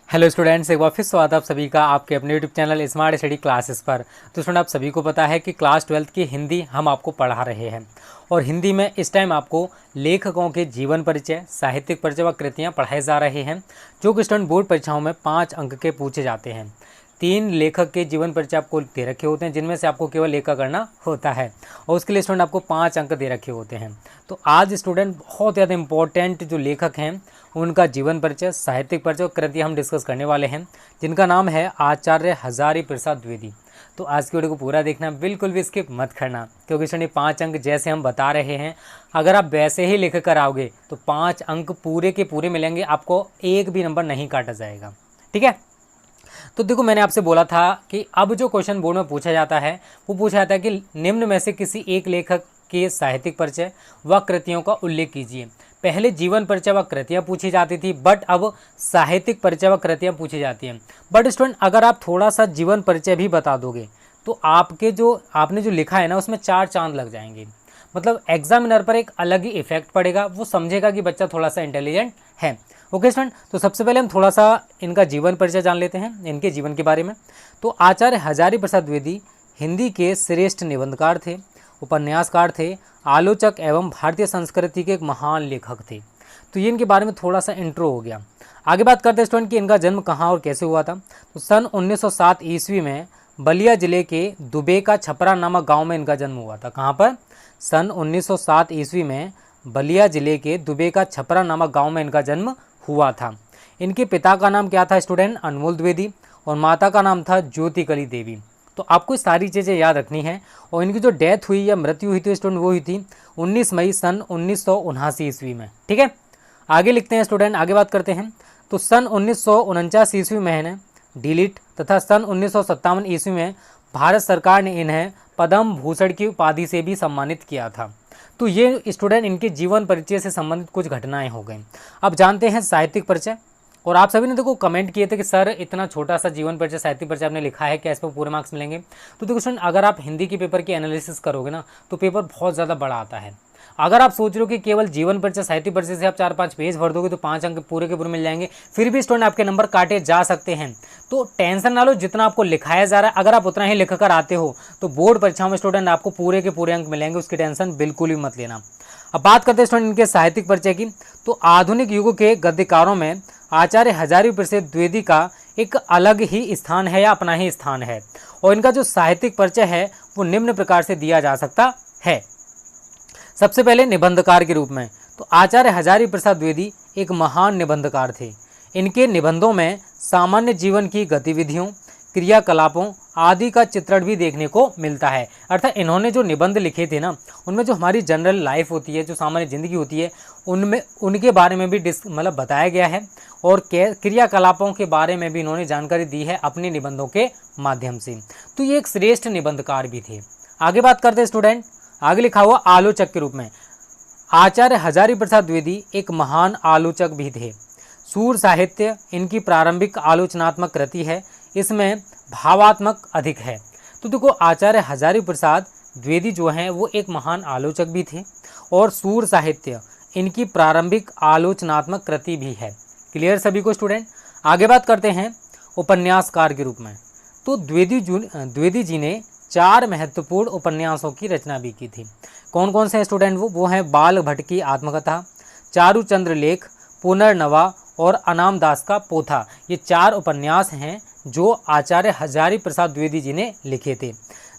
Hello students, एक बार फिर स्वागत आप सभी का आपके अपने YouTube channel smart study classes पर। तो स्टूडेंट, आप सभी को पता है कि क्लास 12th की हिंदी हम आपको पढ़ा रहे हैं और हिंदी में इस टाइम आपको लेखकों के जीवन परिचय, साहित्यिक परिचय व कृतियाँ पढ़ाए जा रहे हैं, जो कि स्टूडेंट बोर्ड परीक्षाओं में 5 अंक के पूछे जाते हैं। 3 लेखक के जीवन परिचय आपको दे रखे होते हैं, जिनमें से आपको केवल एक का करना होता है और उसके लिए स्टूडेंट आपको 5 अंक दे रखे होते हैं। तो आज स्टूडेंट बहुत ज़्यादा इंपॉर्टेंट जो लेखक हैं उनका जीवन परिचय, साहित्यिक परिचय और कृति हम डिस्कस करने वाले हैं, जिनका नाम है आचार्य हजारी प्रसाद द्विवेदी। तो आज की वीडियो को पूरा देखना, बिल्कुल भी स्किप मत करना, क्योंकि स्टूडेंट 5 अंक जैसे हम बता रहे हैं, अगर आप वैसे ही लिख कर आओगे तो 5 अंक पूरे के पूरे मिलेंगे, आपको एक भी नंबर नहीं काटा जाएगा। ठीक है, तो देखो मैंने आपसे बोला था कि अब जो क्वेश्चन बोर्ड में पूछा जाता है वो पूछा जाता है कि निम्न में से किसी एक लेखक के साहित्यिक परिचय व कृतियों का उल्लेख कीजिए। पहले जीवन परिचय व कृतियाँ पूछी जाती थी, बट अब साहित्यिक परिचय व कृतियाँ पूछी जाती हैं। बट स्टूडेंट, अगर आप थोड़ा सा जीवन परिचय भी बता दोगे तो आपने जो लिखा है ना उसमें 4 चांद लग जाएंगे। मतलब एग्जामिनर पर एक अलग ही इफेक्ट पड़ेगा, वो समझेगा कि बच्चा थोड़ा सा इंटेलिजेंट है। ओके स्टूडेंट, तो सबसे पहले हम थोड़ा सा इनका जीवन परिचय जान लेते हैं, इनके जीवन के बारे में। तो आचार्य हजारी प्रसाद द्विवेदी हिंदी के श्रेष्ठ निबंधकार थे, उपन्यासकार थे, आलोचक एवं भारतीय संस्कृति के एक महान लेखक थे। तो ये इनके बारे में थोड़ा सा इंट्रो हो गया। आगे बात करते हैं स्टूडेंट कि इनका जन्म कहाँ और कैसे हुआ था। तो सन 1907 ईस्वी में बलिया जिले के दुबे का छपरा नामक गाँव में इनका जन्म हुआ था। कहाँ पर? सन 1907 ईस्वी में बलिया जिले के दुबे का छपरा नामक गांव में इनका जन्म हुआ था। इनके पिता का नाम क्या था स्टूडेंट? अनमोल द्विवेदी, और माता का नाम था ज्योतिकली देवी। तो आपको सारी चीज़ें याद रखनी है। और इनकी जो डेथ हुई या मृत्यु हुई थी स्टूडेंट, वो हुई थी 19 मई सन 1979 ईस्वी में। ठीक है, आगे लिखते हैं स्टूडेंट, आगे बात करते हैं। तो सन 1949 ईस्वी में इन्हें डिलीट तथा सन 1957 ईस्वी में भारत सरकार ने इन्हें पद्म भूषण की उपाधि से भी सम्मानित किया था। तो ये स्टूडेंट इनके जीवन परिचय से संबंधित कुछ घटनाएं हो गई। अब जानते हैं साहित्यिक परिचय। और आप सभी ने देखो कमेंट किए थे कि सर इतना छोटा सा जीवन परिचय, साहित्यिक परिचय आपने लिखा है, क्या इस पर पूरे मार्क्स मिलेंगे? तो देखो स्टूडेंट, अगर आप हिंदी के पेपर की एनालिसिस करोगे ना तो पेपर बहुत ज़्यादा बड़ा आता है। अगर आप सोच रहे हो कि केवल जीवन परिचय, साहित्यिक परिचय से आप 4-5 पेज भर दोगे तो 5 अंक पूरे के पूरे मिल जाएंगे, फिर भी स्टूडेंट आपके नंबर काटे जा सकते हैं। तो टेंशन ना लो, जितना आपको लिखाया जा रहा है अगर आप उतना ही लिख कर आते हो तो बोर्ड परीक्षाओं में स्टूडेंट आपको पूरे के पूरे अंक मिलेंगे, उसकी टेंशन बिल्कुल भी मत लेना। अब बात करते हैं स्टूडेंट इनके साहित्यिक परिचय की। तो आधुनिक युग के गद्यकारों में आचार्य हजारी प्रसाद द्विवेदी का एक अलग ही स्थान है या अपना ही स्थान है, और इनका जो साहित्यिक परिचय है वो निम्न प्रकार से दिया जा सकता है। सबसे पहले निबंधकार के रूप में, तो आचार्य हजारी प्रसाद द्विवेदी एक महान निबंधकार थे। इनके निबंधों में सामान्य जीवन की गतिविधियों, क्रियाकलापों आदि का चित्रण भी देखने को मिलता है। अर्थात इन्होंने जो निबंध लिखे थे ना, उनमें जो हमारी जनरल लाइफ होती है, जो सामान्य जिंदगी होती है, उनमें उनके बारे में भी मतलब बताया गया है, और क्रियाकलापों के बारे में भी इन्होंने जानकारी दी है अपने निबंधों के माध्यम से। तो ये एक श्रेष्ठ निबंधकार भी थे। आगे बात करते हैं स्टूडेंट, आगे लिखा हुआ आलोचक के रूप में। आचार्य हजारी प्रसाद द्विवेदी एक महान आलोचक भी थे। सूर साहित्य इनकी प्रारंभिक आलोचनात्मक कृति है, इसमें भावात्मक अधिक है। तो देखो आचार्य हजारी प्रसाद द्विवेदी जो हैं वो एक महान आलोचक भी थे, और सूर साहित्य इनकी प्रारंभिक आलोचनात्मक कृति भी है। क्लियर सभी को स्टूडेंट? आगे बात करते हैं उपन्यासकार के रूप में। तो द्विवेदी जी ने 4 महत्वपूर्ण उपन्यासों की रचना भी की थी। कौन कौन से हैं स्टूडेंट? वो हैं बाल भट्ट की आत्मकथा, चारुचंद्र लेख, पुनर्नवा और अनाम दास का पोथा। ये 4 उपन्यास हैं जो आचार्य हजारी प्रसाद द्विवेदी जी ने लिखे थे।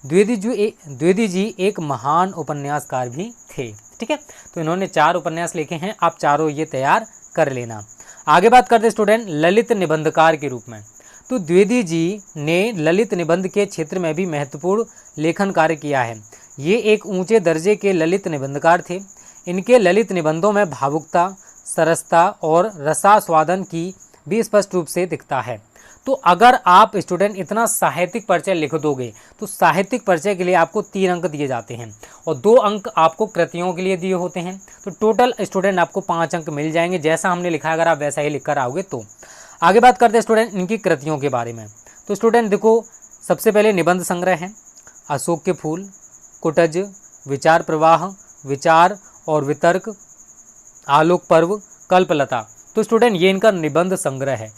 द्विवेदी जी एक महान उपन्यासकार भी थे। ठीक है, तो इन्होंने 4 उपन्यास लिखे हैं, आप चारों ये तैयार कर लेना। आगे बात करते स्टूडेंट ललित निबंधकार के रूप में। तो द्विवेदी जी ने ललित निबंध के क्षेत्र में भी महत्वपूर्ण लेखन कार्य किया है। ये एक ऊंचे दर्जे के ललित निबंधकार थे। इनके ललित निबंधों में भावुकता, सरसता और रसास्वादन की भी स्पष्ट रूप से दिखता है। तो अगर आप स्टूडेंट इतना साहित्यिक परिचय लिख दोगे तो साहित्यिक परिचय के लिए आपको 3 अंक दिए जाते हैं, और 2 अंक आपको कृतियों के लिए दिए होते हैं। तो टोटल स्टूडेंट आपको 5 अंक मिल जाएंगे, जैसा हमने लिखा है अगर आप वैसा ही लिख कर आओगे तो। आगे बात करते हैं स्टूडेंट इनकी कृतियों के बारे में। तो स्टूडेंट देखो, सबसे पहले निबंध संग्रह है अशोक के फूल, कुटज, विचार प्रवाह, विचार और वितर्क, आलोक पर्व, कल्पलता। तो स्टूडेंट ये इनका निबंध संग्रह है।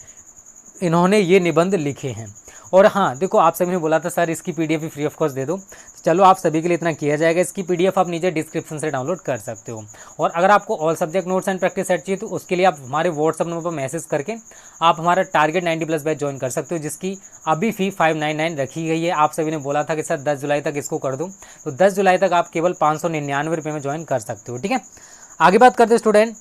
इन्होंने ये निबंध लिखे हैं। और हाँ देखो, आप सभी ने बोला था सर इसकी पीडीएफ भी फ्री ऑफ कॉस्ट दे दो, तो चलो आप सभी के लिए इतना किया जाएगा। इसकी पीडीएफ आप नीचे डिस्क्रिप्शन से डाउनलोड कर सकते हो। और अगर आपको all subject notes and practice set चाहिए तो उसके लिए आप हमारे व्हाट्सअप नंबर पर मैसेज करके आप हमारा टारगेट 90+ बैच ज्वाइन कर सकते हो, जिसकी अभी फ़ी 599 रखी गई है। आप सभी ने बोला था कि सर 10 जुलाई तक इसको कर दो, तो 10 जुलाई तक आप केवल 599 रुपये में ज्वाइन कर सकते हो। ठीक है, आगे बात करते हैं स्टूडेंट,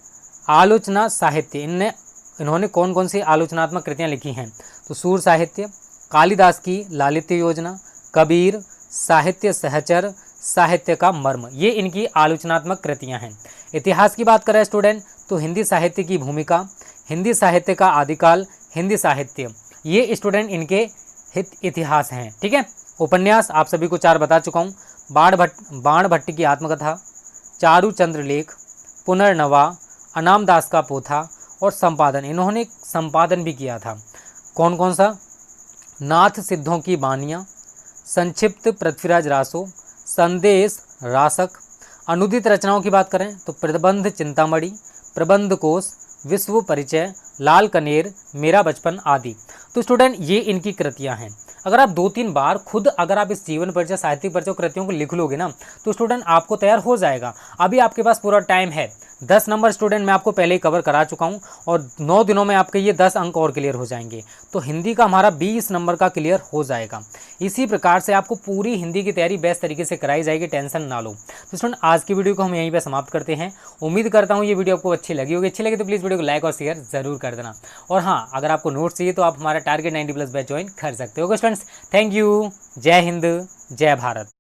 आलोचना साहित्य। इन्होंने कौन कौन सी आलोचनात्मक कृतियाँ लिखी हैं? तो सूर साहित्य, कालिदास की लालित्य योजना, कबीर, साहित्य सहचर, साहित्य का मर्म, ये इनकी आलोचनात्मक कृतियाँ हैं। इतिहास की बात करें स्टूडेंट तो हिंदी साहित्य की भूमिका, हिंदी साहित्य का आदिकाल, हिंदी साहित्य, ये स्टूडेंट इनके इतिहास हैं। ठीक है, उपन्यास आप सभी को 4 बता चुका हूँ, बाण भट्ट की आत्मकथा, चारुचंद्र लेख, पुनर्नवा, अनाम दास का पोथा और संपादन। इन्होंने संपादन भी किया था। कौन कौन सा? नाथ सिद्धों की बानियाँ, संक्षिप्त पृथ्वीराज रासो, संदेश रासक। अनुदित रचनाओं की बात करें तो प्रबंध चिंतामणि, प्रबंध कोश, विश्व परिचय, लाल कनेर, मेरा बचपन आदि। तो स्टूडेंट ये इनकी कृतियाँ हैं। अगर आप 2-3 बार खुद अगर आप इस जीवन परिचय, साहित्यिक परिचय कृतियों को लिख लोगे ना तो स्टूडेंट आपको तैयार हो जाएगा। अभी आपके पास पूरा टाइम है। 10 नंबर स्टूडेंट मैं आपको पहले ही कवर करा चुका हूँ और 9 दिनों में आपके ये 10 अंक और क्लियर हो जाएंगे। तो हिंदी का हमारा 20 नंबर का क्लियर हो जाएगा। इसी प्रकार से आपको पूरी हिंदी की तैयारी बेस्ट तरीके से कराई जाएगी, टेंशन ना लो। तो स्टूडेंट आज की वीडियो को हम यहीं पे समाप्त करते हैं। उम्मीद करता हूँ ये वीडियो आपको अच्छी लगी होगी। अच्छी लगी तो प्लीज़ वीडियो को लाइक और शेयर जरूर कर देना। और हाँ, अगर आपको नोट्स चाहिए तो आप हमारा टारगेट 90+ बैच ज्वाइन कर सकते हो। स्टूडेंट्स थैंक यू, जय हिंद, जय भारत।